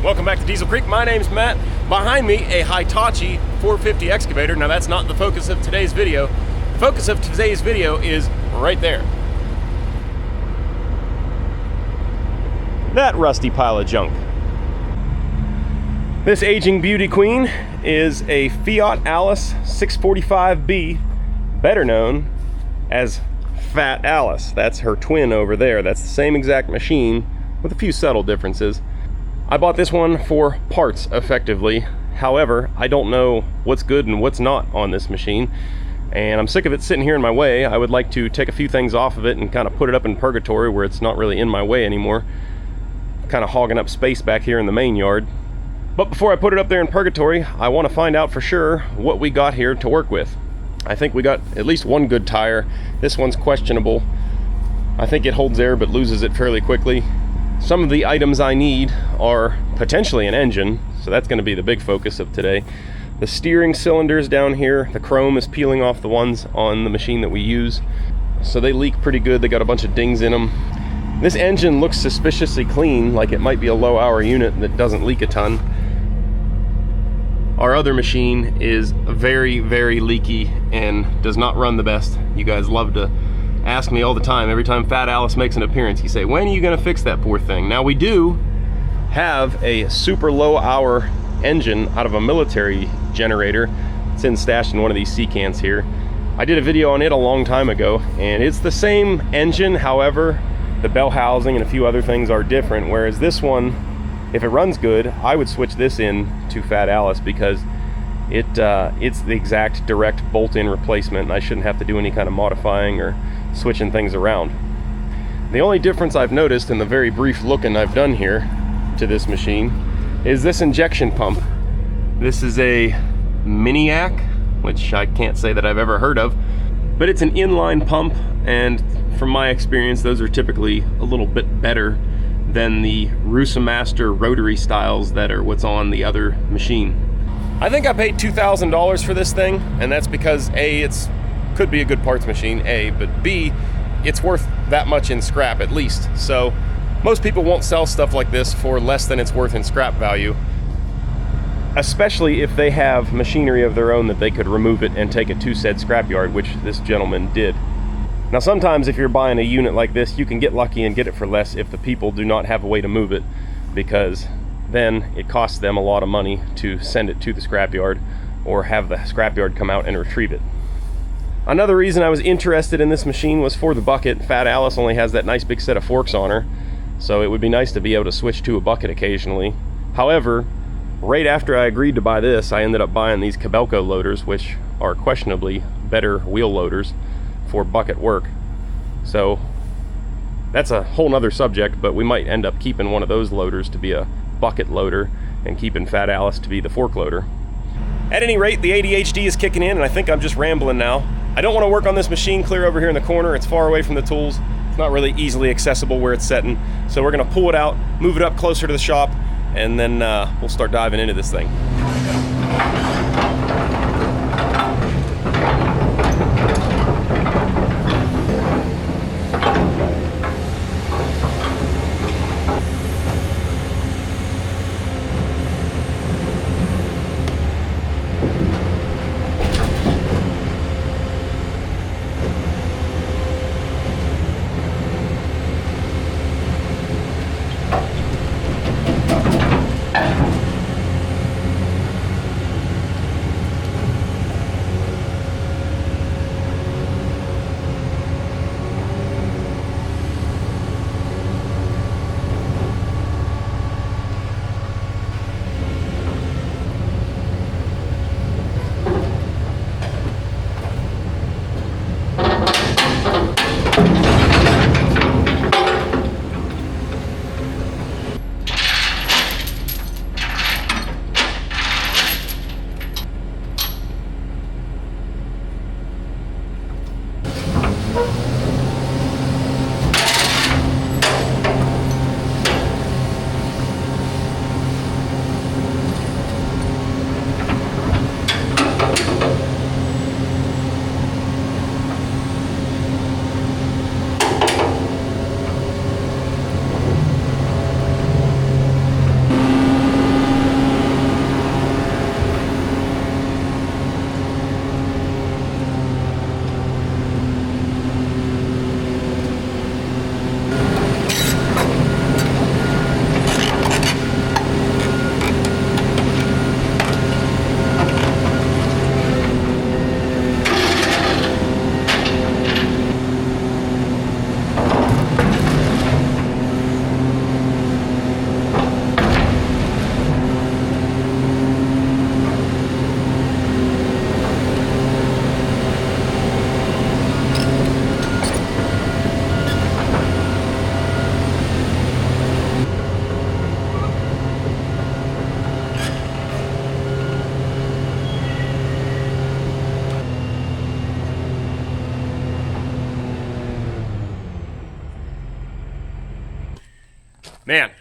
Welcome back to Diesel Creek. My name's Matt. Behind me, a Hitachi 450 excavator. Now that's not the focus of today's video. The focus of today's video is right there. That rusty pile of junk. This aging beauty queen is a Fiat Allis 645B, better known as Fat Allis. That's her twin over there. That's the same exact machine with a few subtle differences. I bought this one for parts, effectively. However, I don't know what's good and what's not on this machine, and I'm sick of it sitting here in my way. I would like to take a few things off of it and kind of put it up in purgatory where it's not really in my way anymore, kind of hogging up space back here in the main yard. But before I put it up there in purgatory, I want to find out for sure what we got here to work with. I think we got at least one good tire. This one's questionable. I think it holds air but loses it fairly quickly. Some of the items I need are potentially an engine, so that's going to be the big focus of today. The steering cylinders down here, the chrome is peeling off the ones on the machine that we use, so they leak pretty good. They got a bunch of dings in them. This engine looks suspiciously clean, like it might be a low hour unit that doesn't leak a ton. Our other machine is very, very leaky and does not run the best. You guys love to ask me all the time. Every time Fat Allis makes an appearance, you say, when are you gonna fix that poor thing? Now we do have a super low hour engine out of a military generator. It's stashed in one of these sea cans here. I did a video on it a long time ago, and it's the same engine. However, the bell housing and a few other things are different, whereas this one, if it runs good, I would switch this in to Fat Allis because it's the exact direct bolt-in replacement, and I shouldn't have to do any kind of modifying or switching things around. The only difference I've noticed in the very brief looking I've done here to this machine is this injection pump. This is a Miniac, which I can't say that I've ever heard of, but it's an inline pump, and from my experience, those are typically a little bit better than the Rusamaster rotary styles that are what's on the other machine. I think I paid $2,000 for this thing, and that's because A, it's could be a good parts machine, A, but B, it's worth that much in scrap at least. So most people won't sell stuff like this for less than it's worth in scrap value, especially if they have machinery of their own that they could remove it and take it to said scrapyard, which this gentleman did. Now sometimes if you're buying a unit like this, you can get lucky and get it for less if the people do not have a way to move it, because then it costs them a lot of money to send it to the scrapyard or have the scrapyard come out and retrieve it. Another reason I was interested in this machine was for the bucket. Fat Allis only has that nice big set of forks on her, so it would be nice to be able to switch to a bucket occasionally. However, right after I agreed to buy this, I ended up buying these Kobelco loaders, which are questionably better wheel loaders for bucket work. So that's a whole nother subject, but we might end up keeping one of those loaders to be a bucket loader and keeping Fat Allis to be the fork loader. At any rate, the ADHD is kicking in, and I think I'm just rambling now. I don't want to work on this machine clear over here in the corner. It's far away from the tools. It's not really easily accessible where it's setting. So we're going to pull it out, move it up closer to the shop, and then we'll start diving into this thing. Man,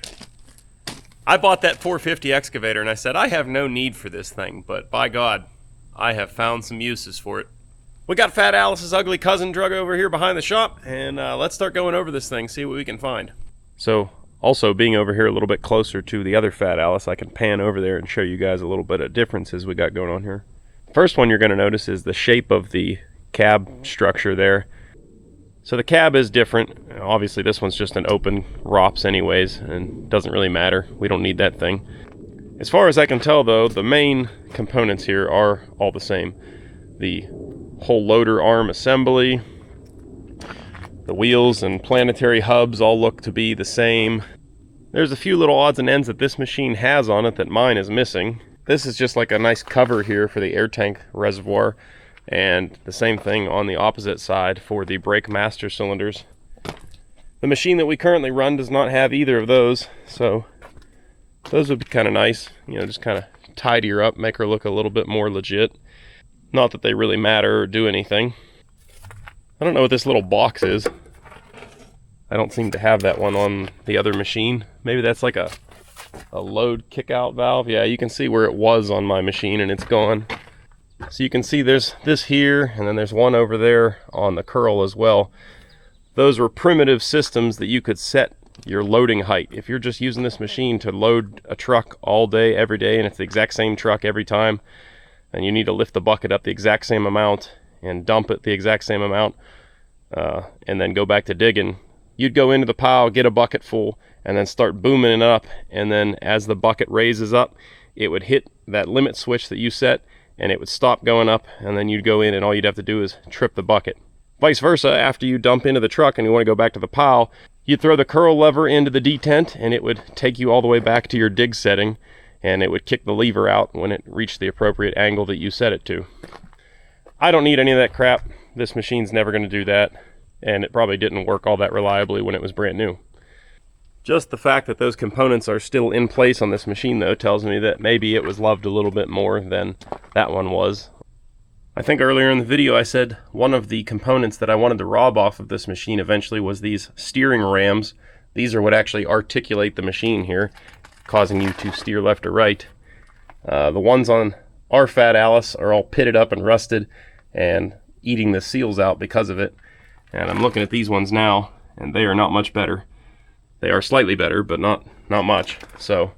I bought that 450 excavator and I said, I have no need for this thing, but by God, I have found some uses for it. We got Fat Alice's ugly cousin drug over here behind the shop, and let's start going over this thing, see what we can find. So, also being over here a little bit closer to the other Fat Alice, I can pan over there and show you guys a little bit of differences we got going on here. First one you're going to notice is the shape of the cab structure there. So the cab is different. Obviously this one's just an open ROPS anyways, and doesn't really matter. We don't need that thing. As far as I can tell though, the main components here are all the same. The whole loader arm assembly, the wheels and planetary hubs all look to be the same. There's a few little odds and ends that this machine has on it that mine is missing. This is just like a nice cover here for the air tank reservoir, and the same thing on the opposite side for the brake master cylinders. The machine that we currently run does not have either of those, so those would be kind of nice. You know, just kind of tidy her up, make her look a little bit more legit. Not that they really matter or do anything. I don't know what this little box is. I don't seem to have that one on the other machine. Maybe that's like a load kick-out valve. Yeah, you can see where it was on my machine and it's gone. So you can see there's this here, and then there's one over there on the curl as well. Those were primitive systems that you could set your loading height. If you're just using this machine to load a truck all day, every day, and it's the exact same truck every time, and you need to lift the bucket up the exact same amount and dump it the exact same amount, and then go back to digging, you'd go into the pile, get a bucket full, and then start booming it up, and then as the bucket raises up, it would hit that limit switch that you set, and it would stop going up, and then you'd go in and all you'd have to do is trip the bucket. Vice versa, after you dump into the truck and you want to go back to the pile, you'd throw the curl lever into the detent and it would take you all the way back to your dig setting, and it would kick the lever out when it reached the appropriate angle that you set it to. I don't need any of that crap. This machine's never going to do that, and it probably didn't work all that reliably when it was brand new. Just the fact that those components are still in place on this machine though tells me that maybe it was loved a little bit more than that one was. I think earlier in the video I said one of the components that I wanted to rob off of this machine eventually was these steering rams. These are what actually articulate the machine here, causing you to steer left or right. The ones on our Fat Alice are all pitted up and rusted and eating the seals out because of it. And I'm looking at these ones now, and they are not much better. They are slightly better, but not much. So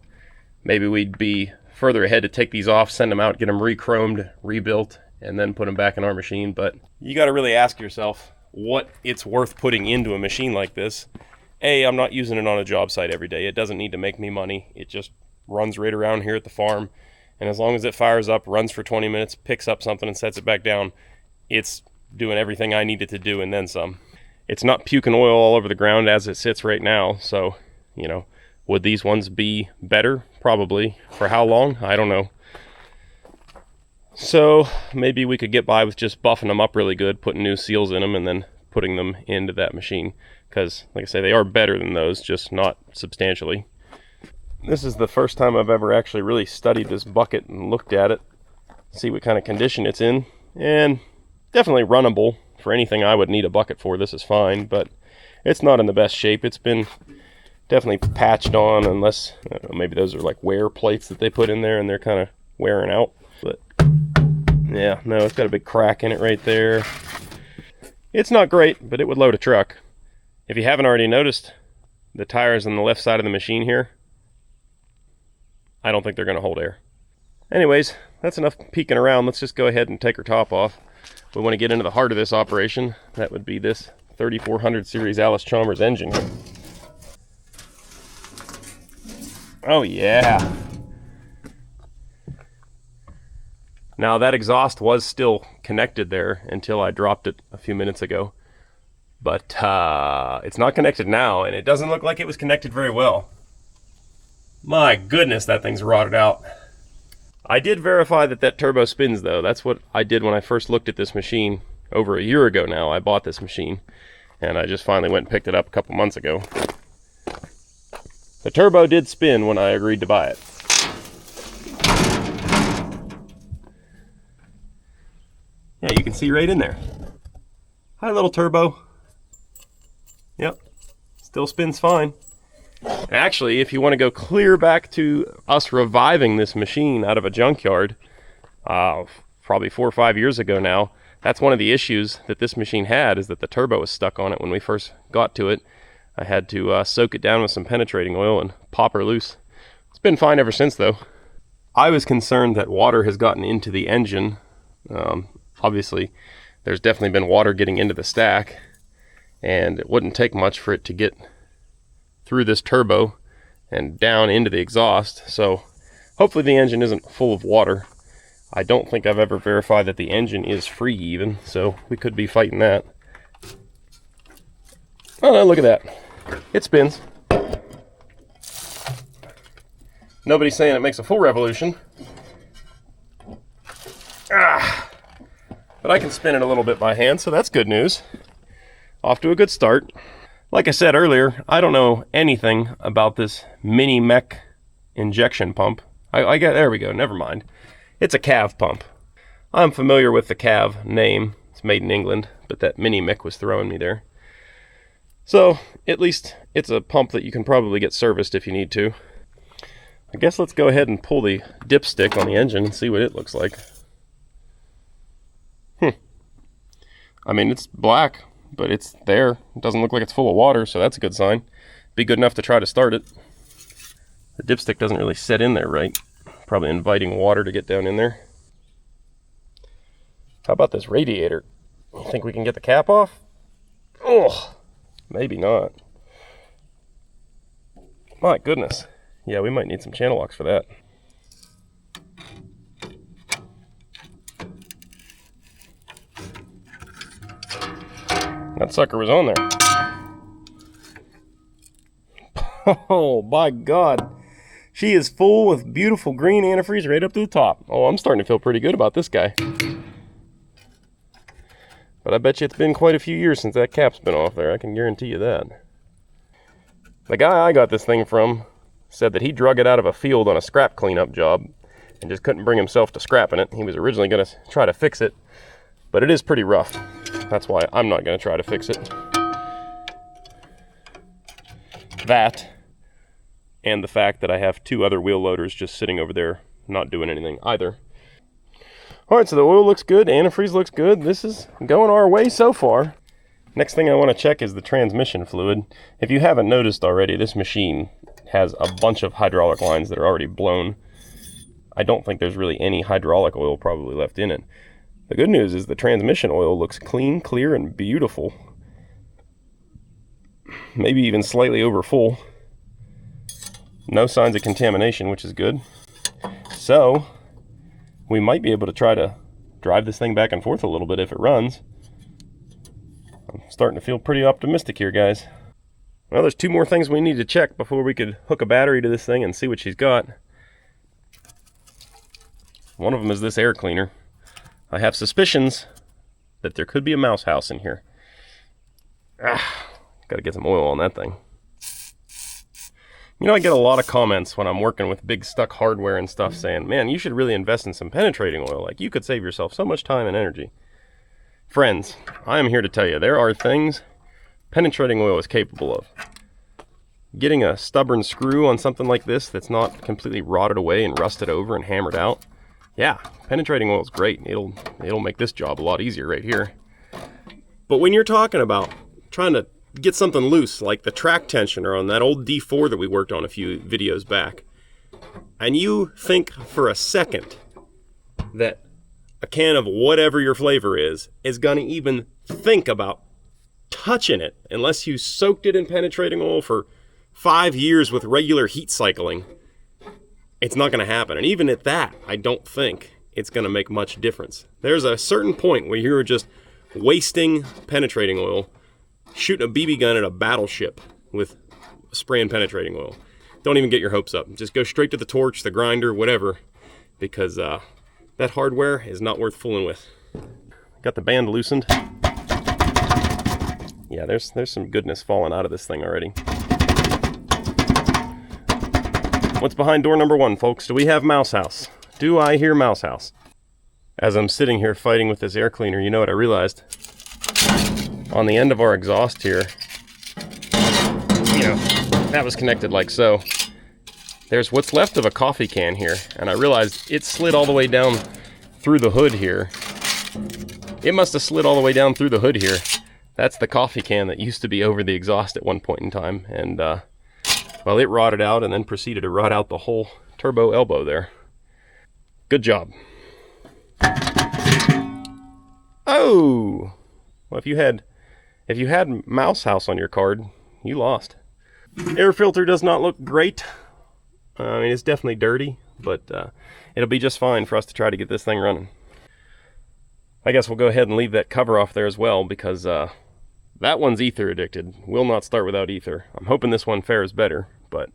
maybe we'd be further ahead to take these off, send them out, get them re-chromed, rebuilt, and then put them back in our machine. But you got to really ask yourself what it's worth putting into a machine like this. A, I'm not using it on a job site every day. It doesn't need to make me money. It just runs right around here at the farm. And as long as it fires up, runs for 20 minutes, picks up something and sets it back down, it's doing everything I need it to do and then some. It's not puking oil all over the ground as it sits right now, so, you know, would these ones be better? Probably. For how long? I don't know. So, maybe we could get by with just buffing them up really good, putting new seals in them, and then putting them into that machine. Because, like I say, they are better than those, just not substantially. This is the first time I've ever actually really studied this bucket and looked at it, see what kind of condition it's in, and definitely runnable. For anything I would need a bucket for, this is fine, but it's not in the best shape. It's been definitely patched on, unless, I don't know, maybe those are like wear plates that they put in there and they're kind of wearing out. But yeah, no, it's got a big crack in it right there. It's not great, but it would load a truck. If you haven't already noticed, the tires on the left side of the machine here, I don't think they're going to hold air. Anyways, that's enough peeking around. Let's just go ahead and take her top off. We want to get into the heart of this operation. That would be this 3400 series Allis Chalmers engine. Oh yeah. Now that exhaust was still connected there until I dropped it a few minutes ago. But it's not connected now, and it doesn't look like it was connected very well. My goodness, that thing's rotted out. I did verify that that turbo spins though. That's what I did when I first looked at this machine over a year ago now. I bought this machine and I just finally went and picked it up a couple months ago. The turbo did spin when I agreed to buy it. Yeah, you can see right in there. Hi little turbo. Yep, still spins fine. Actually, if you want to go clear back to us reviving this machine out of a junkyard, probably 4 or 5 years ago now, that's one of the issues that this machine had, is that the turbo was stuck on it when we first got to it. I had to soak it down with some penetrating oil and pop her loose. It's been fine ever since, though. I was concerned that water has gotten into the engine. Obviously, there's definitely been water getting into the stack, and it wouldn't take much for it to get through this turbo and down into the exhaust. So hopefully the engine isn't full of water. I don't think I've ever verified that the engine is free even, so we could be fighting that. Oh no, look at that. It spins. Nobody's saying it makes a full revolution. But I can spin it a little bit by hand, so that's good news. Off to a good start. Like I said earlier, I don't know anything about this mini mech injection pump. There we go, never mind. It's a CAV pump. I'm familiar with the CAV name. It's made in England, but that mini mech was throwing me there. So, at least it's a pump that you can probably get serviced if you need to. I guess let's go ahead and pull the dipstick on the engine and see what it looks like. I mean, it's black, but it's there. It doesn't look like it's full of water, so that's a good sign. Be good enough to try to start it. The dipstick doesn't really set in there right. Probably inviting water to get down in there. How about this radiator? You think we can get the cap off? Oh, maybe not. My goodness. Yeah, we might need some channel locks for that. That sucker was on there. Oh, by God. She is full with beautiful green antifreeze right up to the top. Oh, I'm starting to feel pretty good about this guy. But I bet you it's been quite a few years since that cap's been off there. I can guarantee you that. The guy I got this thing from said that he drug it out of a field on a scrap cleanup job and just couldn't bring himself to scrapping it. He was originally going to try to fix it, but it is pretty rough. That's why I'm not going to try to fix it. That, and the fact that I have 2 other wheel loaders just sitting over there not doing anything either. Alright, so the oil looks good, antifreeze looks good. This is going our way so far. Next thing I want to check is the transmission fluid. If you haven't noticed already, this machine has a bunch of hydraulic lines that are already blown. I don't think there's really any hydraulic oil probably left in it. The good news is the transmission oil looks clean, clear, and beautiful. Maybe even slightly over full. No signs of contamination, which is good. So, we might be able to try to drive this thing back and forth a little bit if it runs. I'm starting to feel pretty optimistic here, guys. Well, there's 2 more things we need to check before we could hook a battery to this thing and see what she's got. One of them is this air cleaner. I have suspicions that there could be a mouse house in here. Gotta get some oil on that thing. You know, I get a lot of comments when I'm working with big stuck hardware and stuff saying, man, you should really invest in some penetrating oil. Like, you could save yourself so much time and energy. Friends, I am here to tell you, there are things penetrating oil is capable of. Getting a stubborn screw on something like this that's not completely rotted away and rusted over and hammered out, yeah, penetrating oil is great. It'll make this job a lot easier right here. But when you're talking about trying to get something loose, like the track tensioner on that old D4 that we worked on a few videos back, and you think for a second that a can of whatever your flavor is going to even think about touching it unless you soaked it in penetrating oil for 5 years with regular heat cycling, it's not going to happen. And even at that, I don't think it's going to make much difference. There's a certain point where you're just wasting penetrating oil, shooting a BB gun at a battleship with spraying penetrating oil. Don't even get your hopes up. Just go straight to the torch, the grinder, whatever, because that hardware is not worth fooling with. Got the band loosened. Yeah, there's some goodness falling out of this thing already. What's behind door number 1, folks? Do we have mouse house? Do I hear mouse house? As I'm sitting here fighting with this air cleaner, you know what I realized? On the end of our exhaust here, you know, That was connected like so. There's what's left of a coffee can here, and I realized it slid all the way down through the hood here. It must have slid all the way down through the hood here. That's the coffee can that used to be over the exhaust at one point in time, and well, it rotted out and then proceeded to rot out the whole turbo elbow there. Good job. Oh! Well, if you had Mouse House on your card, you lost. Air filter does not look great. I mean, it's definitely dirty, but it'll be just fine for us to try to get this thing running. I guess we'll go ahead and leave that cover off there as well, because that one's ether addicted. Will not start without ether. I'm hoping this one fares better, but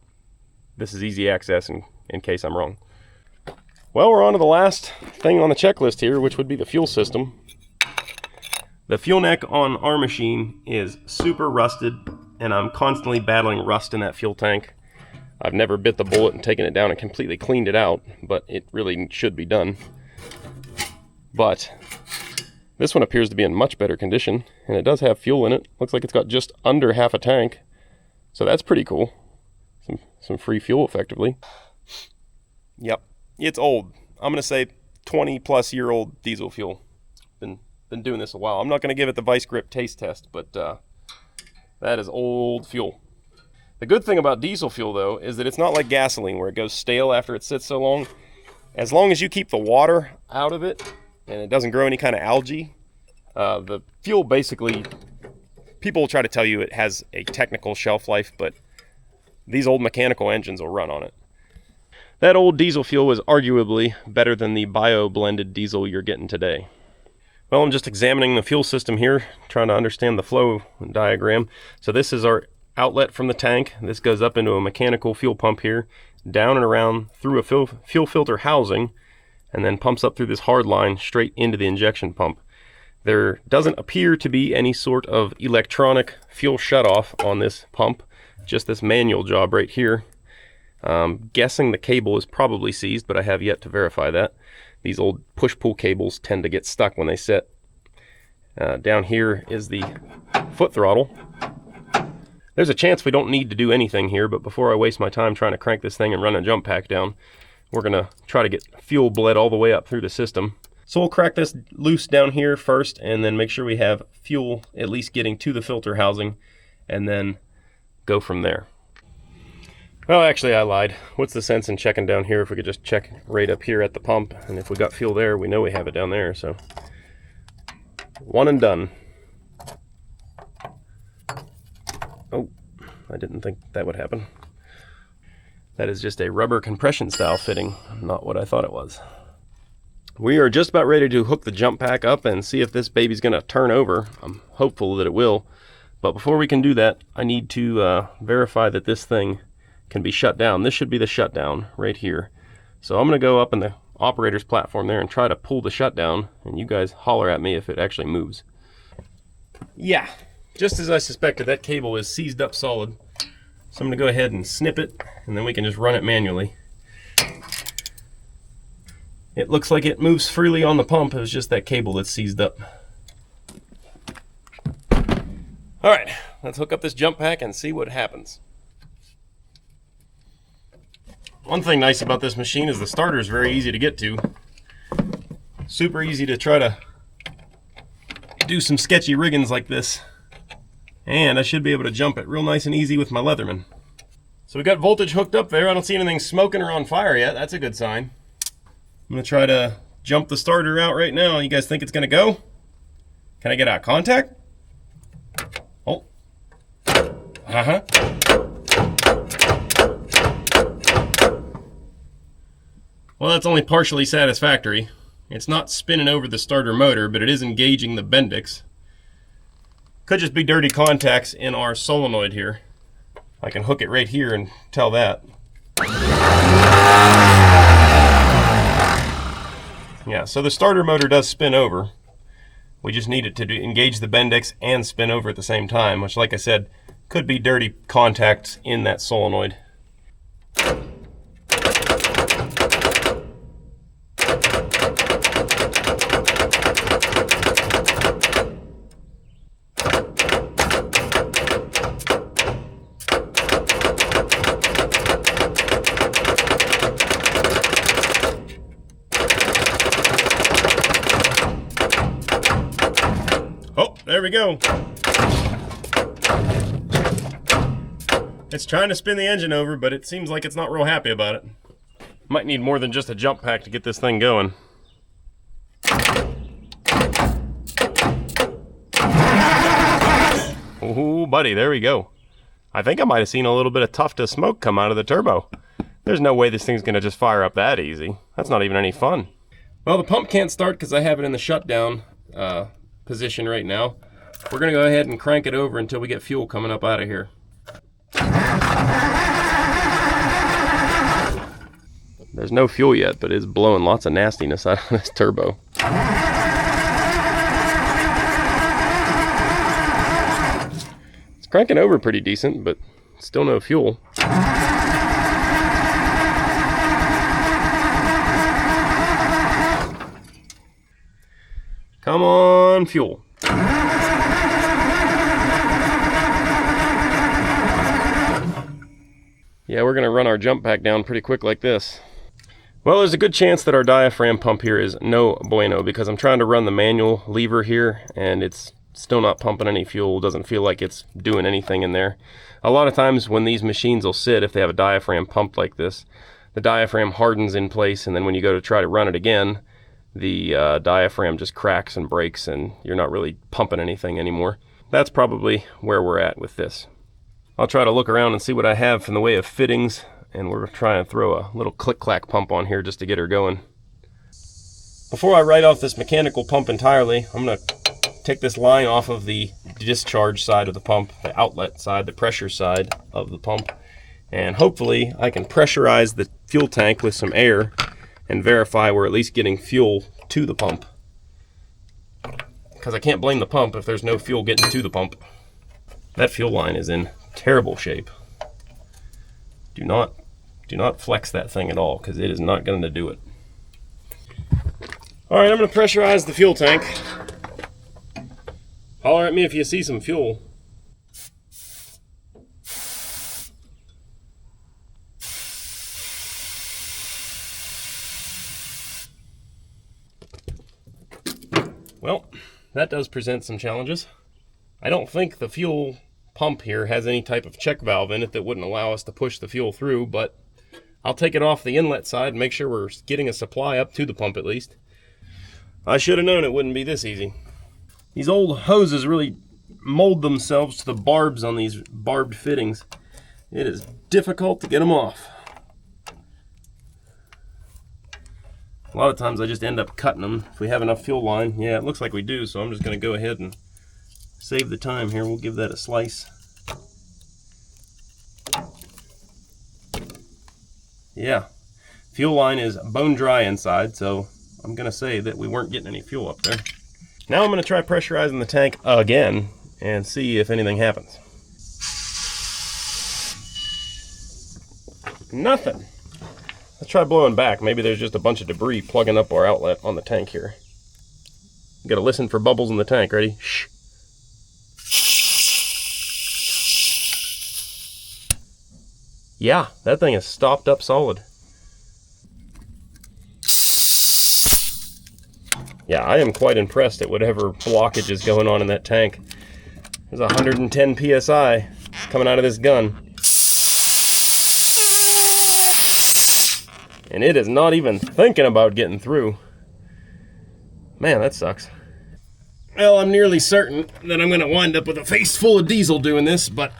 this is easy access in case I'm wrong. Well, we're on to the last thing on the checklist here, which would be the fuel system. The fuel neck on our machine is super rusted, and I'm constantly battling rust in that fuel tank. I've never bit the bullet and taken it down and completely cleaned it out, but it really should be done. But this one appears to be in much better condition, and it does have fuel in it. Looks like it's got just under half a tank, so that's pretty cool. Some free fuel, effectively. Yep, it's old. I'm gonna say 20-plus-year-old diesel fuel. Been doing this a while. I'm not gonna give it the vice grip taste test, but that is old fuel. The good thing about diesel fuel, though, is that it's not like gasoline where it goes stale after it sits so long. As long as you keep the water out of it and it doesn't grow any kind of algae, the fuel basically, people will try to tell you it has a technical shelf life, but these old mechanical engines will run on it. That old diesel fuel was arguably better than the bio-blended diesel you're getting today. Well, I'm just examining the fuel system here, trying to understand the flow diagram. So this is our outlet from the tank. This goes up into a mechanical fuel pump here, down and around through a fuel filter housing, and then pumps up through this hard line straight into the injection pump. There doesn't appear to be any sort of electronic fuel shutoff on this pump, just this manual job right here. Guessing the cable is probably seized, but I have yet to verify that. These old push-pull cables tend to get stuck when they sit. Down here is the foot throttle. There's a chance we don't need to do anything here, but before I waste my time trying to crank this thing and run a jump pack down, we're gonna try to get fuel bled all the way up through the system. So we'll crack this loose down here first, and then make sure we have fuel at least getting to the filter housing, and then go from there. Well, actually, I lied. What's the sense in checking down here if we could just check right up here at the pump, and if we got fuel there, we know we have it down there, so. One and done. Oh, I didn't think that would happen. That is just a rubber compression style fitting, not what I thought it was. We are just about ready to hook the jump pack up and see if this baby's gonna turn over. I'm hopeful that it will, but before we can do that, I need to verify that this thing can be shut down. This should be the shutdown right here. So I'm gonna go up in the operator's platform there and try to pull the shutdown, and you guys holler at me if it actually moves. Yeah, just as I suspected, that cable is seized up solid. So I'm gonna go ahead and snip it, and then we can just run it manually. It looks like it moves freely on the pump. It was just that cable that's seized up. All right, let's hook up this jump pack and see what happens. One thing nice about this machine is the starter is very easy to get to. Super easy to try to do some sketchy riggings like this. And I should be able to jump it real nice and easy with my Leatherman. So we got voltage hooked up there. I don't see anything smoking or on fire yet. That's a good sign. I'm gonna try to jump the starter out right now. You guys think it's gonna go? Can I get out of contact? Oh. Uh-huh. Well, that's only partially satisfactory. It's not spinning over the starter motor, but it is engaging the Bendix. Could just be dirty contacts in our solenoid here. I can hook it right here and tell that. Yeah, so the starter motor does spin over. We just need it to engage the Bendix and spin over at the same time, which, like I said, could be dirty contacts in that solenoid. we go. It's trying to spin the engine over, but it seems like it's not real happy about it. Might need more than just a jump pack to get this thing going. Oh, buddy, there we go. I think I might have seen a little bit of tuft of smoke come out of the turbo. There's no way this thing's gonna just fire up that easy. That's not even any fun. Well, the pump can't start because I have it in the shutdown position right now. We're gonna go ahead and crank it over until we get fuel coming up out of here. There's no fuel yet, but it's blowing lots of nastiness out of this turbo. It's cranking over pretty decent, but still no fuel. Come on, fuel. Yeah, we're gonna run our jump pack down pretty quick like this. Well, there's a good chance that our diaphragm pump here is no bueno because I'm trying to run the manual lever here and it's still not pumping any fuel. Doesn't feel like it's doing anything in there. A lot of times when these machines will sit, if they have a diaphragm pump like this, the diaphragm hardens in place, and then when you go to try to run it again, the diaphragm just cracks and breaks and you're not really pumping anything anymore. That's probably where we're at with this. I'll try to look around and see what I have in the way of fittings, and we're trying to throw a little click-clack pump on here just to get her going. Before I write off this mechanical pump entirely, I'm going to take this line off of the discharge side of the pump, the outlet side, the pressure side of the pump, and hopefully I can pressurize the fuel tank with some air and verify we're at least getting fuel to the pump. Because I can't blame the pump if there's no fuel getting to the pump. That fuel line is in terrible shape. Do not flex that thing at all, because it is not going to do it. Alright, I'm going to pressurize the fuel tank. Holler at me if you see some fuel. Well, that does present some challenges. I don't think the fuel pump here has any type of check valve in it that wouldn't allow us to push the fuel through, but I'll take it off the inlet side and make sure we're getting a supply up to the pump at least. I should have known it wouldn't be this easy. These old hoses really mold themselves to the barbs on these barbed fittings. It is difficult to get them off. A lot of times I just end up cutting them if we have enough fuel line. Yeah, it looks like we do, so I'm just going to go ahead and save the time here. We'll give that a slice. Yeah, fuel line is bone dry inside, so I'm going to say that we weren't getting any fuel up there. Now I'm going to try pressurizing the tank again and see if anything happens. Nothing. Let's try blowing back. Maybe there's just a bunch of debris plugging up our outlet on the tank here. You got to listen for bubbles in the tank. Ready? Shh. Yeah, that thing is stopped up solid. Yeah, I am quite impressed at whatever blockage is going on in that tank. There's 110 PSI coming out of this gun. And it is not even thinking about getting through. Man, that sucks. Well, I'm nearly certain that I'm going to wind up with a face full of diesel doing this, but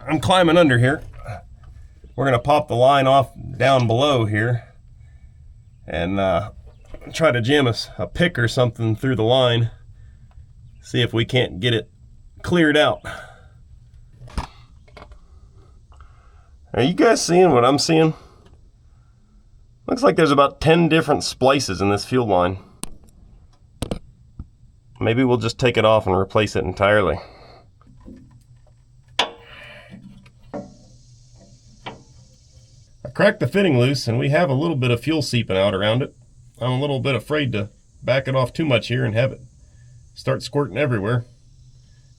I'm climbing under here. We're going to pop the line off down below here and try to jam a pick or something through the line. See if we can't get it cleared out. Are you guys seeing what I'm seeing? Looks like there's about 10 different splices in this fuel line. Maybe we'll just take it off and replace it entirely. I cracked the fitting loose and we have a little bit of fuel seeping out around it. I'm a little bit afraid to back it off too much here and have it start squirting everywhere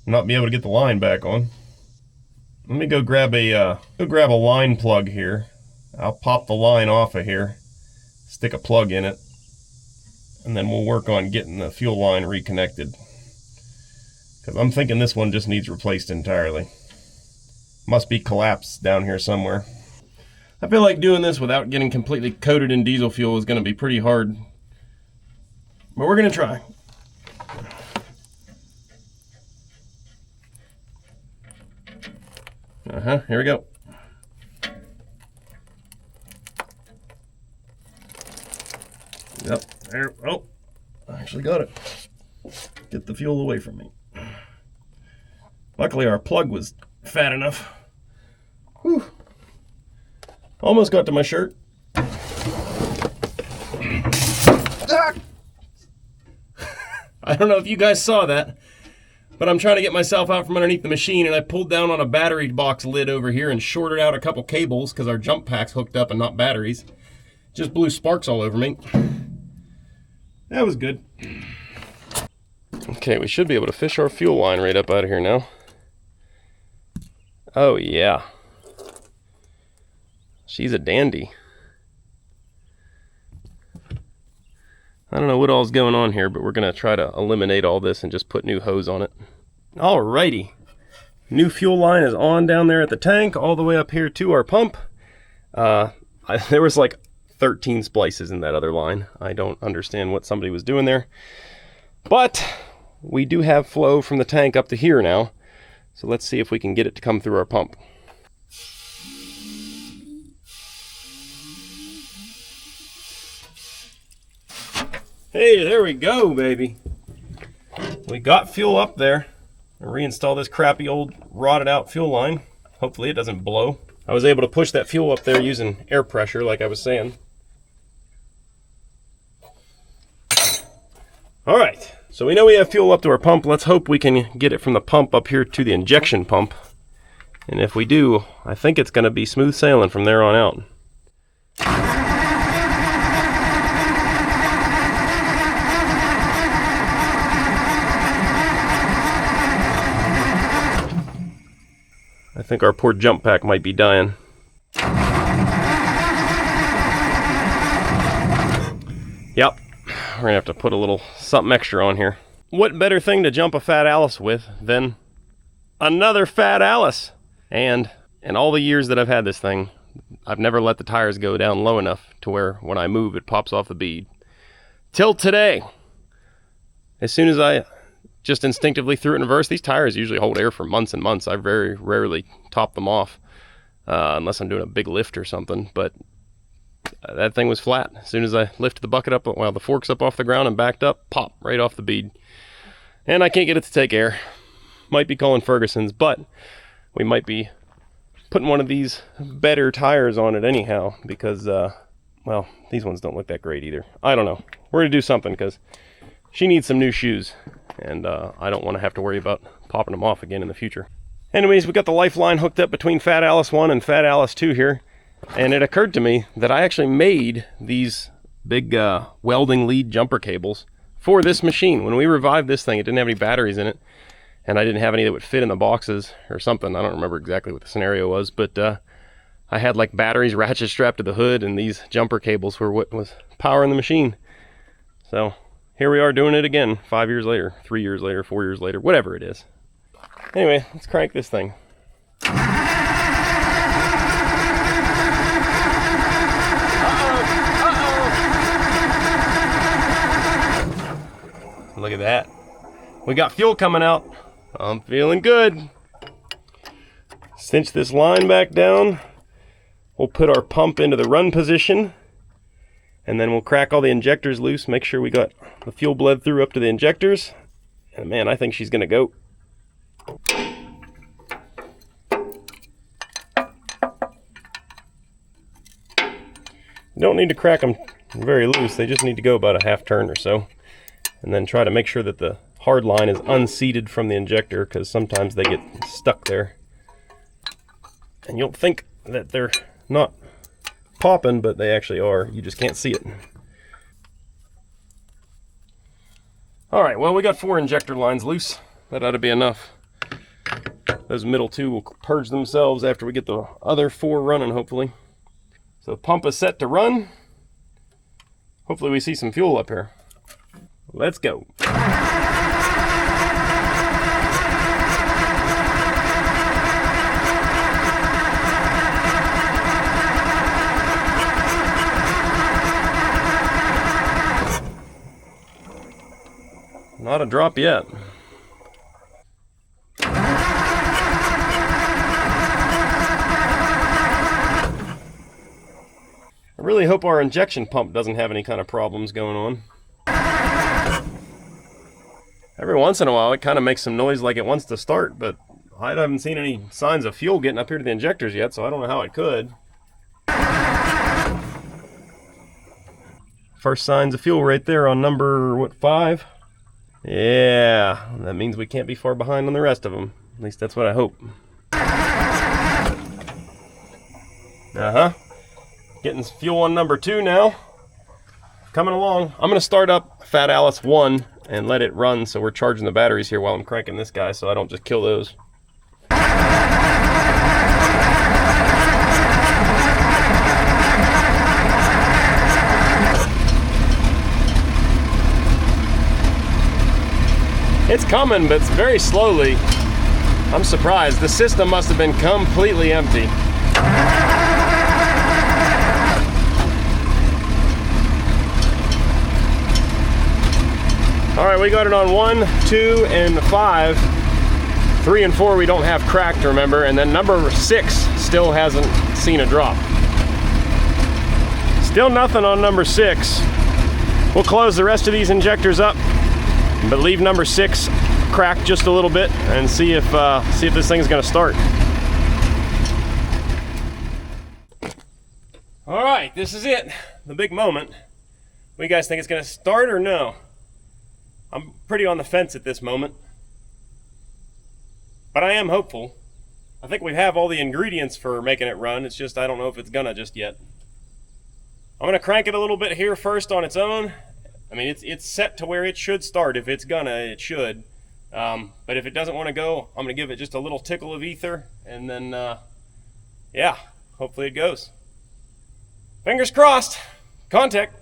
and not be able to get the line back on. Let me go grab a line plug here. I'll pop the line off of here, stick a plug in it, and then we'll work on getting the fuel line reconnected. Because I'm thinking this one just needs replaced entirely. Must be collapsed down here somewhere. I feel like doing this without getting completely coated in diesel fuel is going to be pretty hard. But we're going to try. Here we go. Yep, there, oh, I actually got it. Get the fuel away from me. Luckily our plug was fat enough. Whew. Almost got to my shirt. I don't know if you guys saw that, but I'm trying to get myself out from underneath the machine, and I pulled down on a battery box lid over here and shorted out a couple cables because our jump pack's hooked up and not batteries. Just blew sparks all over me. That was good. Okay, we should be able to fish our fuel line right up out of here now. Oh yeah. She's a dandy. I don't know what all's going on here, but we're gonna try to eliminate all this and just put new hose on it. Alrighty. New fuel line is on down there at the tank, all the way up here to our pump. There was like 13 splices in that other line. I don't understand what somebody was doing there. But we do have flow from the tank up to here now. So let's see if we can get it to come through our pump. Hey, there we go, baby. We got fuel up there. I'll reinstall this crappy old rotted out fuel line. Hopefully it doesn't blow. I was able to push that fuel up there using air pressure like I was saying. All right, so we know we have fuel up to our pump. Let's hope we can get it from the pump up here to the injection pump. And if we do, I think it's gonna be smooth sailing from there on out. I think our poor jump pack might be dying. Yep, we're gonna have to put a little something extra on here. What better thing to jump a fat Allis with than another fat Allis? And in all the years that I've had this thing, I've never let the tires go down low enough to where when I move it pops off the bead. Till today. As soon as I just instinctively threw it in reverse, these tires usually hold air for months and months. I very rarely top them off unless I'm doing a big lift or something, but that thing was flat. As soon as I lifted the bucket up, well, the forks up off the ground and backed up, pop, right off the bead. And I can't get it to take air. Might be calling Ferguson's, but we might be putting one of these better tires on it anyhow, because, well, these ones don't look that great either. I don't know. We're gonna do something, because she needs some new shoes, and I don't want to have to worry about popping them off again in the future. Anyways, we got the lifeline hooked up between Fat Allis 1 and Fat Allis 2 here, and it occurred to me that I actually made these big welding lead jumper cables for this machine. When we revived this thing, it didn't have any batteries in it, and I didn't have any that would fit in the boxes or something. I don't remember exactly what the scenario was, but I had like batteries ratchet strapped to the hood, and these jumper cables were what was powering the machine. So here we are doing it again 5 years later, 3 years later, 4 years later, whatever it is. Anyway, let's crank this thing. Look at that. We got fuel coming out. I'm feeling good. Cinch this line back down. We'll put our pump into the run position, and then we'll crack all the injectors loose, make sure we got the fuel bled through up to the injectors. And man, I think she's gonna go. You don't need to crack them very loose. They just need to go about a half turn or so. And then try to make sure that the hard line is unseated from the injector, because sometimes they get stuck there. And you'll think that they're not popping, but they actually are. You just can't see it. All right, well, we got 4 injector lines loose. That ought to be enough. Those middle 2 will purge themselves after we get the other 4 running, hopefully. So the pump is set to run. Hopefully we see some fuel up here. Let's go. Not a drop yet. I really hope our injection pump doesn't have any kind of problems going on. Every once in a while it kind of makes some noise like it wants to start, but I haven't seen any signs of fuel getting up here to the injectors yet, so I don't know how it could. First signs of fuel right there on number, what, 5? Yeah, that means we can't be far behind on the rest of them. At least that's what I hope. Uh-huh. Getting fuel on number 2 now. Coming along. I'm going to start up Fat Allis 1 and let it run, so we're charging the batteries here while I'm cranking this guy so I don't just kill those. It's coming, but it's very slowly. I'm surprised. The system must have been completely empty. All right, we got it on 1, 2, and 5. 3 and 4 we don't have cracked, remember, and then number 6 still hasn't seen a drop. Still nothing on number 6. We'll close the rest of these injectors up, but leave number 6 cracked just a little bit and see if this thing's gonna start. All right, this is it, the big moment. What do you guys think, it's gonna start or no? I'm pretty on the fence at this moment, but I am hopeful. I think we have all the ingredients for making it run. It's just I don't know if it's gonna just yet. I'm gonna crank it a little bit here first on its own. I mean, it's set to where it should start. If it's gonna, it should. But if it doesn't want to go, I'm gonna give it just a little tickle of ether, and then yeah, hopefully it goes. Fingers crossed. Contact.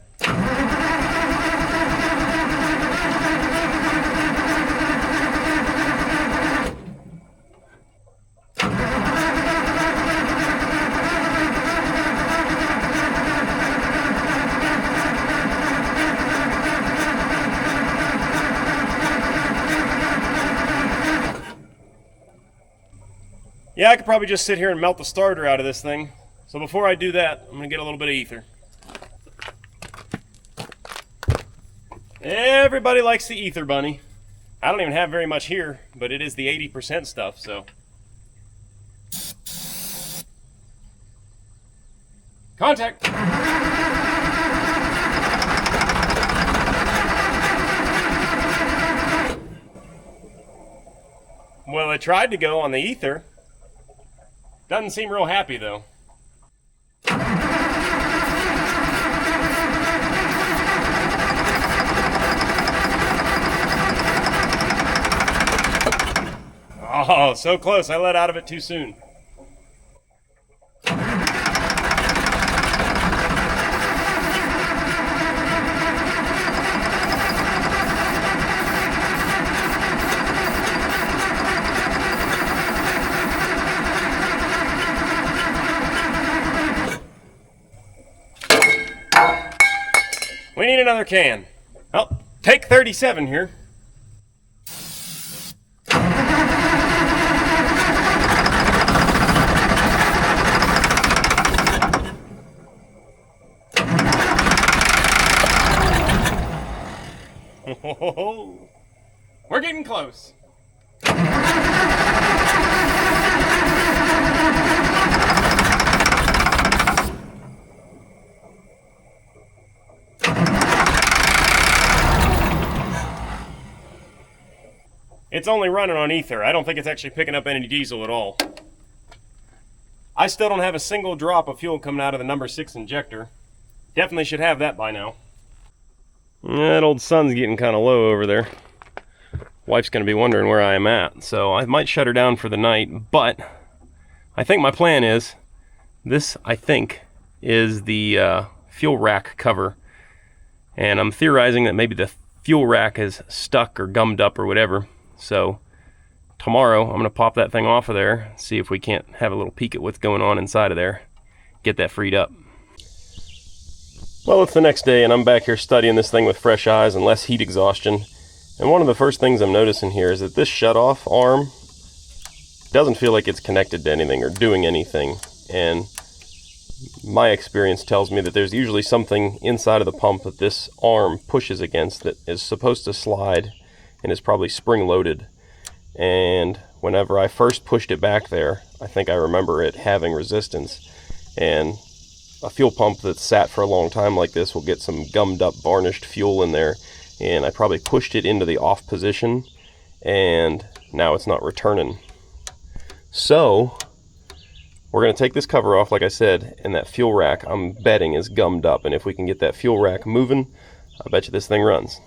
Yeah, I could probably just sit here and melt the starter out of this thing. So before I do that, I'm gonna get a little bit of ether. Everybody likes the ether bunny. I don't even have very much here, but it is the 80% stuff, so. Contact. Well, it tried to go on the ether. Doesn't seem real happy though. Oh, so close. I let out of it too soon. We need another can. Oh, take 37 here. We're getting close. It's only running on ether. I don't think it's actually picking up any diesel at all. I still don't have a single drop of fuel coming out of the number 6 injector. Definitely should have that by now. That old sun's getting kind of low over there. Wife's going to be wondering where I am at, so I might shut her down for the night, but I think my plan is, this, I think, is the fuel rack cover, and I'm theorizing that maybe the fuel rack is stuck or gummed up or whatever, so tomorrow I'm going to pop that thing off of there, see if we can't have a little peek at what's going on inside of there, get that freed up. Well, it's the next day and I'm back here studying this thing with fresh eyes and less heat exhaustion. And one of the first things I'm noticing here is that this shutoff arm doesn't feel like it's connected to anything or doing anything. And my experience tells me that there's usually something inside of the pump that this arm pushes against that is supposed to slide and is probably spring-loaded. And whenever I first pushed it back there, I think I remember it having resistance. And a fuel pump that's sat for a long time like this will get some gummed up, varnished fuel in there. And I probably pushed it into the off position, and now it's not returning. So we're going to take this cover off, like I said, and that fuel rack, I'm betting, is gummed up. And if we can get that fuel rack moving, I bet you this thing runs.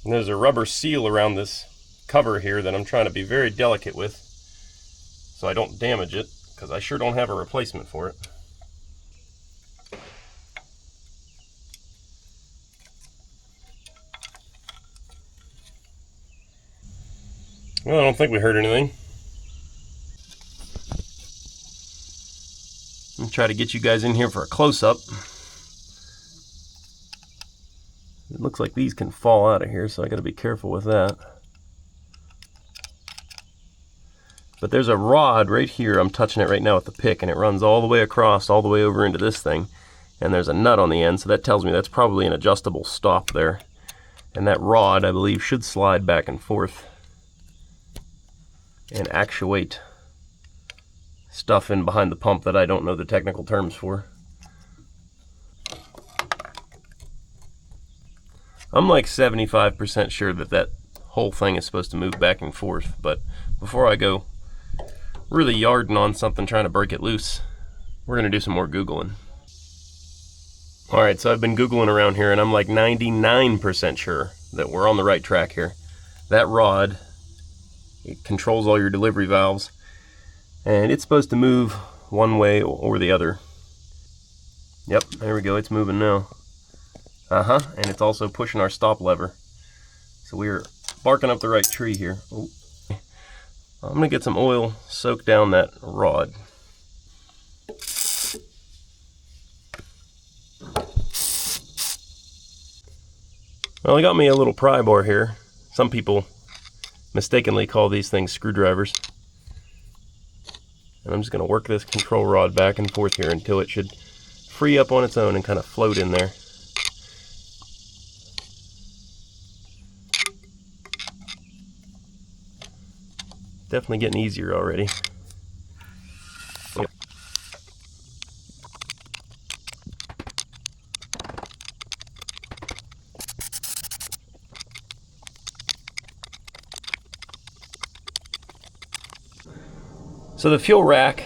And there's a rubber seal around this cover here that I'm trying to be very delicate with so I don't damage it, because I sure don't have a replacement for it. Well, I don't think we heard anything. I'm gonna try to get you guys in here for a close-up. It looks like these can fall out of here, so I got to be careful with that. But there's a rod right here. I'm touching it right now with the pick, and it runs all the way across, all the way over into this thing. And there's a nut on the end, so that tells me that's probably an adjustable stop there. And that rod, I believe, should slide back and forth and actuate stuff in behind the pump that I don't know the technical terms for. I'm like 75% sure that that whole thing is supposed to move back and forth, but before I go really yarding on something trying to break it loose, we're going to do some more Googling. Alright, so I've been Googling around here, and I'm like 99% sure that we're on the right track here. That rod, it controls all your delivery valves, and it's supposed to move one way or the other. Yep, there we go, it's moving now. And it's also pushing our stop lever. So we're barking up the right tree here. Ooh. I'm gonna get some oil, soak down that rod. Well, I got me a little pry bar here. Some people mistakenly call these things screwdrivers. And I'm just gonna work this control rod back and forth here until it should free up on its own and kind of float in there. Definitely getting easier already. So the fuel rack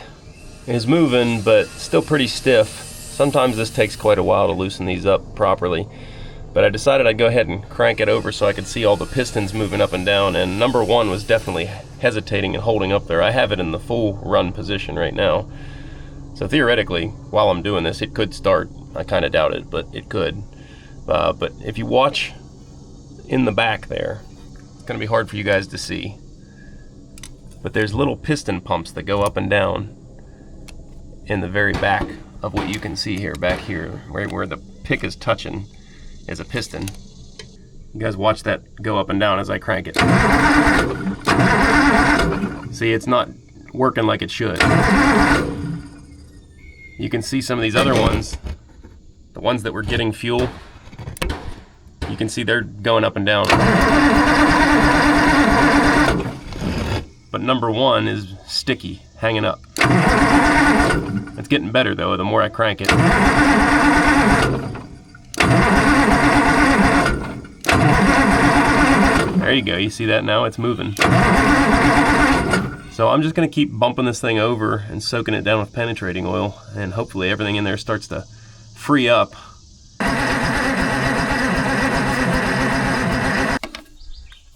is moving, but still pretty stiff. Sometimes this takes quite a while to loosen these up properly. But I decided I'd go ahead and crank it over so I could see all the pistons moving up and down, and number one was definitely hesitating and holding up there. I have it in the full run position right now. So theoretically, while I'm doing this, it could start. I kind of doubt it, but it could. But if you watch in the back there, it's going to be hard for you guys to see. But there's little piston pumps that go up and down in the very back of what you can see here, back here, right where the pick is touching is a piston. You guys watch that go up and down as I crank it. See, it's not working like it should. You can see some of these other ones, the ones that were getting fuel, you can see they're going up and down. But number one is sticky, hanging up. It's getting better though, the more I crank it. There you go, you see that now? It's moving. So I'm just gonna keep bumping this thing over and soaking it down with penetrating oil, and hopefully everything in there starts to free up.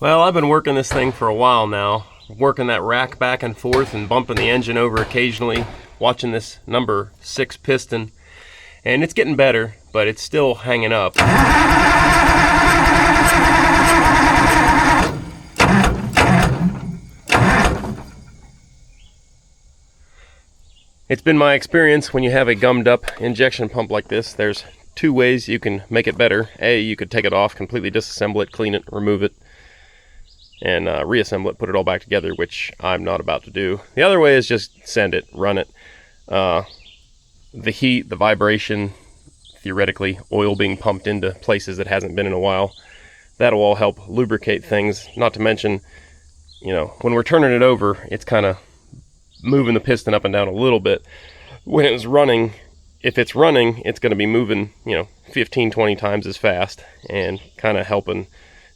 Well, I've been working this thing for a while now, working that rack back and forth and bumping the engine over occasionally, watching this number 6 piston. And it's getting better, but it's still hanging up. It's been my experience when you have a gummed up injection pump like this, there's two ways you can make it better. A, you could take it off, completely disassemble it, clean it, remove it, and reassemble it, put it all back together, which I'm not about to do. The other way is just send it, run it. The heat, the vibration, theoretically oil being pumped into places that hasn't been in a while, that'll all help lubricate things. Not to mention, you know, when we're turning it over, it's kind of moving the piston up and down a little bit. When it's running, if it's running, it's going to be moving, you know, 15-20 times as fast, and kind of helping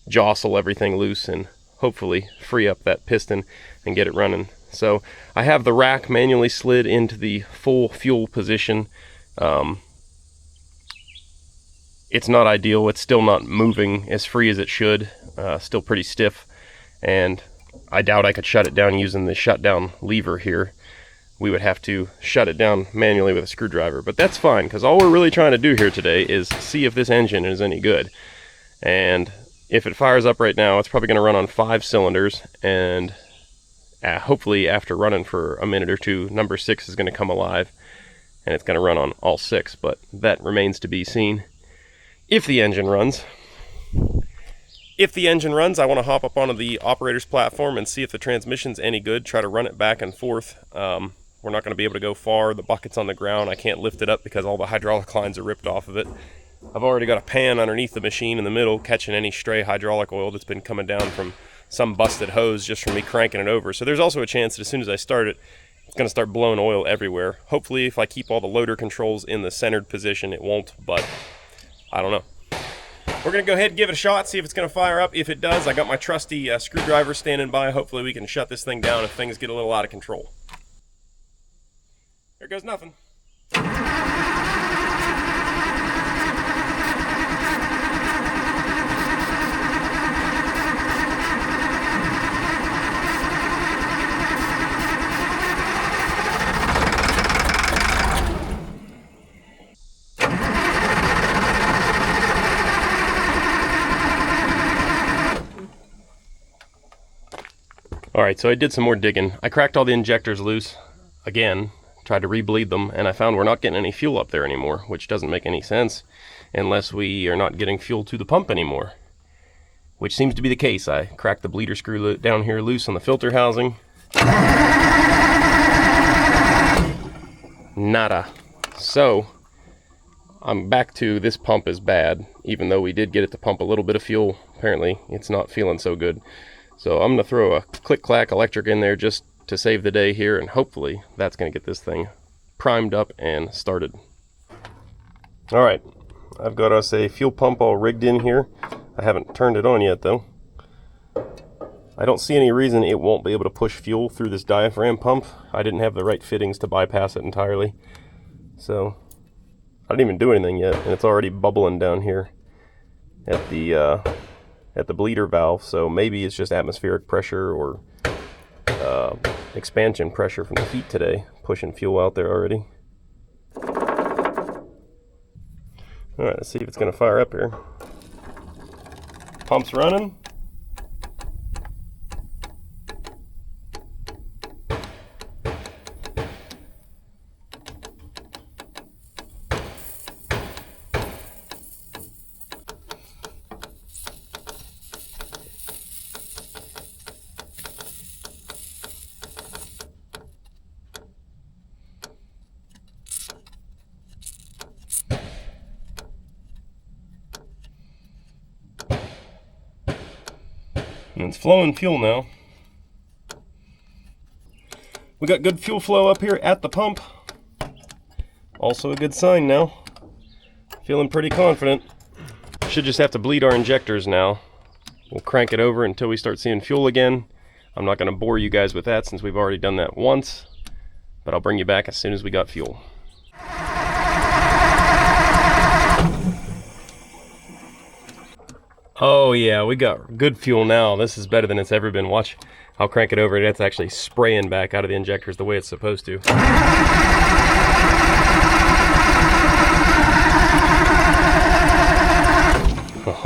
jostle everything loose and hopefully free up that piston and get it running. So I have the rack manually slid into the full fuel position. It's not ideal. It's still not moving as free as it should. Still pretty stiff, and I doubt I could shut it down using the shutdown lever here. We would have to shut it down manually with a screwdriver, but that's fine, because all we're really trying to do here today is see if this engine is any good. And if it fires up right now, it's probably going to run on 5 cylinders, and hopefully after running for a minute or two, number 6 is going to come alive, and it's going to run on all 6, but that remains to be seen. If the engine runs. If the engine runs, I want to hop up onto the operator's platform and see if the transmission's any good, try to run it back and forth. We're not going to be able to go far. The bucket's on the ground. I can't lift it up because all the hydraulic lines are ripped off of it. I've already got a pan underneath the machine in the middle, catching any stray hydraulic oil that's been coming down from some busted hose just from me cranking it over. So there's also a chance that as soon as I start it, it's going to start blowing oil everywhere. Hopefully, if I keep all the loader controls in the centered position, it won't, but I don't know. We're going to go ahead and give it a shot, see if it's going to fire up. If it does, I got my trusty screwdriver standing by. Hopefully we can shut this thing down if things get a little out of control. There goes nothing. Alright, so I did some more digging. I cracked all the injectors loose again, tried to re-bleed them, and I found we're not getting any fuel up there anymore, which doesn't make any sense unless we are not getting fuel to the pump anymore, which seems to be the case. I cracked the bleeder screw down here loose on the filter housing. Nada. So I'm back to this pump is bad, even though we did get it to pump a little bit of fuel. Apparently it's not feeling so good. So I'm going to throw a click-clack electric in there just to save the day here, and hopefully that's going to get this thing primed up and started. Alright, I've got us a fuel pump all rigged in here. I haven't turned it on yet though. I don't see any reason it won't be able to push fuel through this diaphragm pump. I didn't have the right fittings to bypass it entirely. So I didn't even do anything yet, and it's already bubbling down here at the bleeder valve. So maybe it's just atmospheric pressure or expansion pressure from the heat today pushing fuel out there already. Alright, let's see if it's going to fire up here. Pump's running. And it's flowing fuel now. We got good fuel flow up here at the pump. Also a good sign now. Feeling pretty confident. Should just have to bleed our injectors now. We'll crank it over until we start seeing fuel again. I'm not going to bore you guys with that since we've already done that once, but I'll bring you back as soon as we got fuel. Oh yeah, we got good fuel now. This is better than it's ever been. Watch, I'll crank it over and it's actually spraying back out of the injectors the way it's supposed to.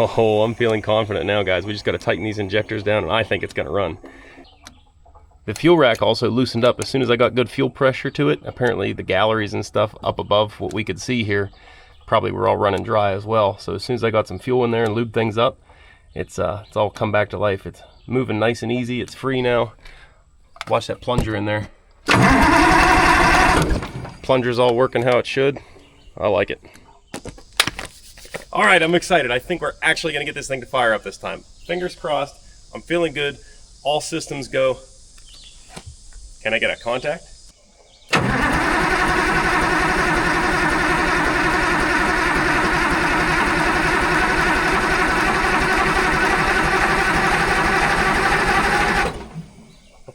Oh, I'm feeling confident now, guys. We just got to tighten these injectors down, and I think it's going to run. The fuel rack also loosened up as soon as I got good fuel pressure to it. Apparently the galleries and stuff up above what we could see here probably were all running dry as well. So as soon as I got some fuel in there and lubed things up, it's all come back to life. It's moving nice and easy. It's free now. Watch that plunger in there. Plunger's all working how it should. I like it. All right, I'm excited. I think we're actually going to get this thing to fire up this time. Fingers crossed. I'm feeling good. All systems go. Can I get a contact?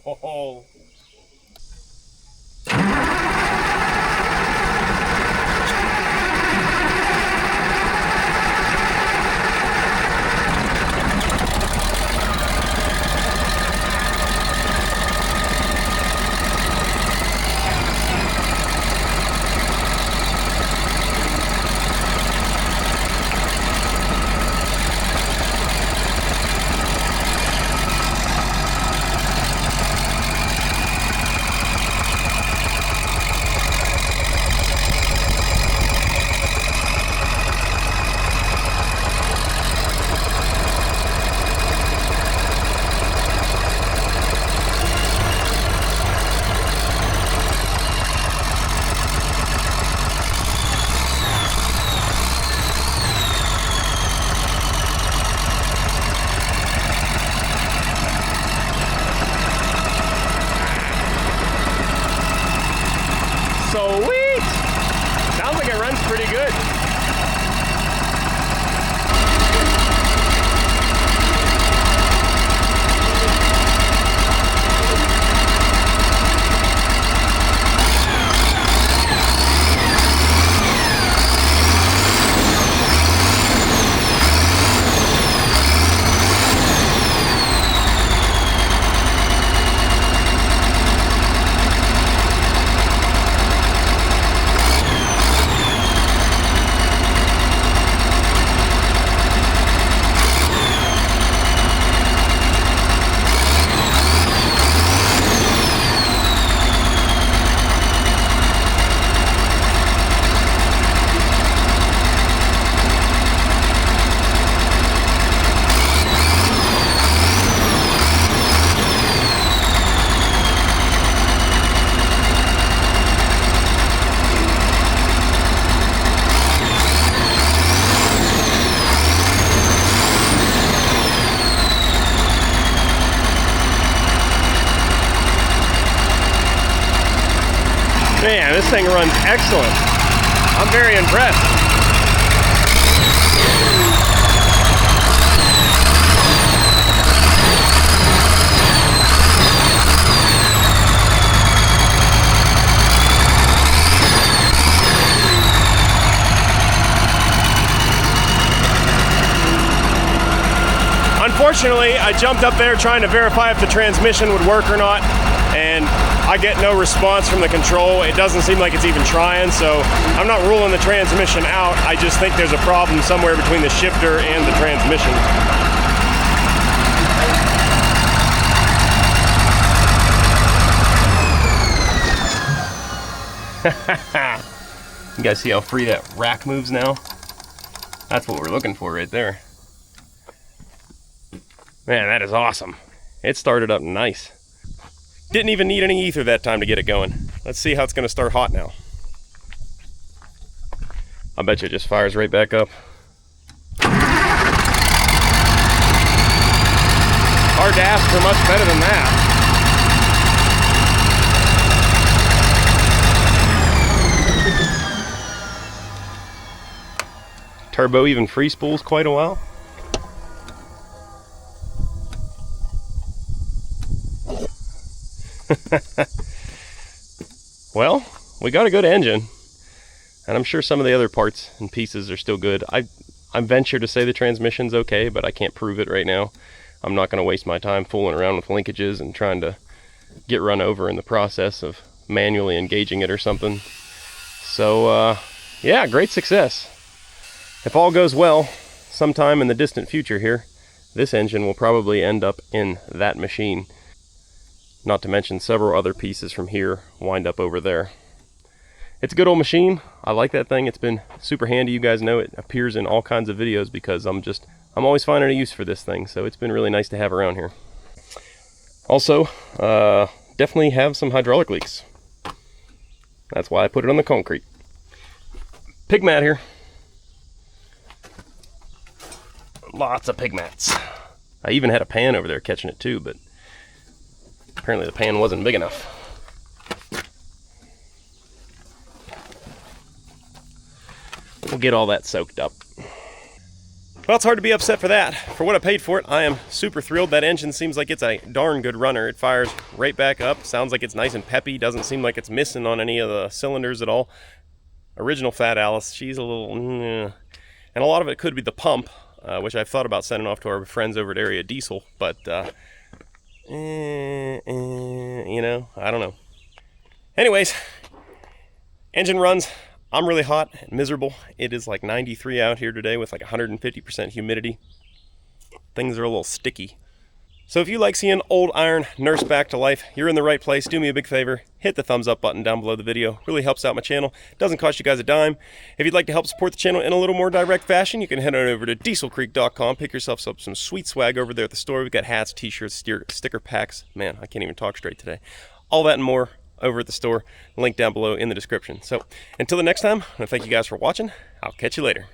Oh. Sweet! Sounds like it runs pretty good. Man, this thing runs excellent. I'm very impressed. Unfortunately, I jumped up there trying to verify if the transmission would work or not, and I get no response from the control. It doesn't seem like it's even trying, so I'm not ruling the transmission out. I just think there's a problem somewhere between the shifter and the transmission. You guys see how free that rack moves now? That's what we're looking for right there. Man, that is awesome. It started up nice. Didn't even need any ether that time to get it going. Let's see how it's going to start hot now. I bet you it just fires right back up. Hard to ask for much better than that. Turbo even free spools quite a while. Well, we got a good engine, and I'm sure some of the other parts and pieces are still good. I venture to say the transmission's okay, but I can't prove it right now. I'm not going to waste my time fooling around with linkages and trying to get run over in the process of manually engaging it or something. So yeah, great success. If all goes well, sometime in the distant future here, this engine will probably end up in that machine. Not to mention several other pieces from here wind up over there. It's a good old machine. I like that thing. It's been super handy. You guys know it appears in all kinds of videos because I'm always finding a use for this thing. So it's been really nice to have around here. Also, definitely have some hydraulic leaks. That's why I put it on the concrete. Pig mat here. Lots of pig mats. I even had a pan over there catching it too, but apparently the pan wasn't big enough. We'll get all that soaked up. Well, it's hard to be upset for that. For what I paid for it, I am super thrilled. That engine seems like it's a darn good runner. It fires right back up. Sounds like it's nice and peppy. Doesn't seem like it's missing on any of the cylinders at all. Original Fat Allis, she's a little... And a lot of it could be the pump, which I've thought about sending off to our friends over at Area Diesel. But, you know, I don't know. Anyways, engine runs. I'm really hot and miserable. It is like 93 out here today with like 150% humidity. Things are a little sticky. So if you like seeing old iron nursed back to life, you're in the right place. Do me a big favor. Hit the thumbs up button down below the video. Really helps out my channel. Doesn't cost you guys a dime. If you'd like to help support the channel in a little more direct fashion, you can head on over to dieselcreek.com. Pick yourself up some sweet swag over there at the store. We've got hats, t-shirts, sticker packs. Man, I can't even talk straight today. All that and more over at the store. Link down below in the description. So until the next time, I thank you guys for watching. I'll catch you later.